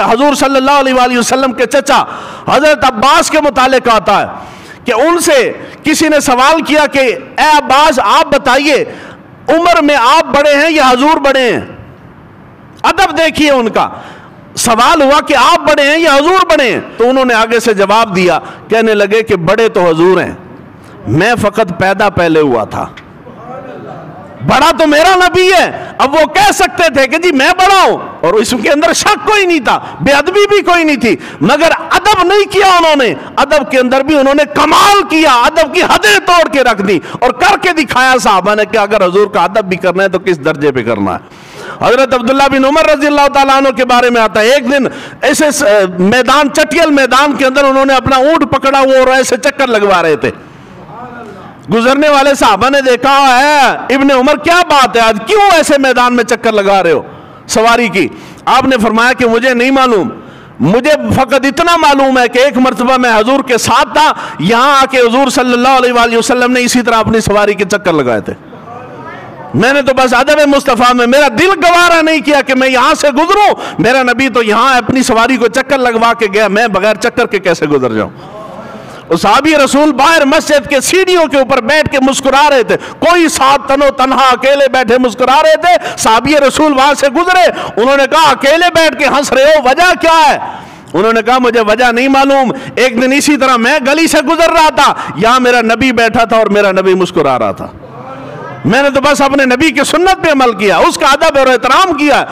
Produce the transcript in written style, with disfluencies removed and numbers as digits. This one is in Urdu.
حضور صلی اللہ علیہ وآلہ وسلم کے چچا حضرت عباس کے متعلق آتا ہے کہ ان سے کسی نے سوال کیا کہ اے عباس آپ بتائیے عمر میں آپ بڑے ہیں یا حضور بڑے ہیں؟ ادب دیکھیے ان کا، سوال ہوا کہ آپ بڑے ہیں یا حضور بڑے ہیں؟ تو انہوں نے آگے سے جواب دیا، کہنے لگے کہ بڑے تو حضور ہیں، میں فقط پیدا پہلے ہوا تھا، بڑا تو میرا نبی ہے۔ اب وہ کہہ سکتے تھے کہ جی میں بڑا ہوں، اور اس کے اندر شک کوئی نہیں تھا، بے ادبی بھی کوئی نہیں تھی، مگر ادب نہیں کیا انہوں نے، ادب کے اندر بھی انہوں نے کمال کیا، ادب کی حدیں توڑ کے رکھ دی اور کر کے دکھایا صحابہ نے کہ اگر حضور کا ادب بھی کرنا ہے تو کس درجے پہ کرنا ہے۔ حضرت عبداللہ بن عمر رضی اللہ تعالیٰ عنہ کے بارے میں آتا ہے، ایک دن ایسے میدان چٹیل میدان کے اندر انہوں نے اپنا اونٹ پکڑا ہوا اور ایسے چکر لگوا رہے تھے۔ گزرنے والے صحابہ نے دیکھا ہے ابن عمر کیا بات ہے، آج کیوں ایسے میدان میں چکر لگا رہے ہو سواری کی؟ آپ نے فرمایا کہ مجھے نہیں معلوم، مجھے فقط اتنا معلوم ہے کہ ایک مرتبہ میں حضور کے ساتھ تھا، یہاں آ کے حضور صلی اللہ علیہ وآلہ وسلم نے اسی طرح اپنی سواری کے چکر لگائے تھے، میں نے تو بس ادب مصطفیٰ میں میرا دل گوارا نہیں کیا کہ میں یہاں سے گزروں، میرا نبی تو یہاں اپنی سواری کو چکر لگوا کے گیا، میں بغیر چکر کے کیسے گزر جاؤں؟ صحابی رسول باہر مسجد کے سیڑھیوں کے اوپر بیٹھ کے مسکرا رہے تھے، کوئی ساتھ تنو تنہا اکیلے بیٹھے مسکرا رہے تھے۔ صحابی رسول وہاں سے گزرے، انہوں نے کہا اکیلے بیٹھ کے ہنس رہے ہو، وجہ کیا ہے؟ انہوں نے کہا مجھے وجہ نہیں معلوم، ایک دن اسی طرح میں گلی سے گزر رہا تھا، یہاں میرا نبی بیٹھا تھا اور میرا نبی مسکرا رہا تھا، میں نے تو بس اپنے نبی کی سنت پہ عمل کیا، اس کا ادب اور احترام کیا۔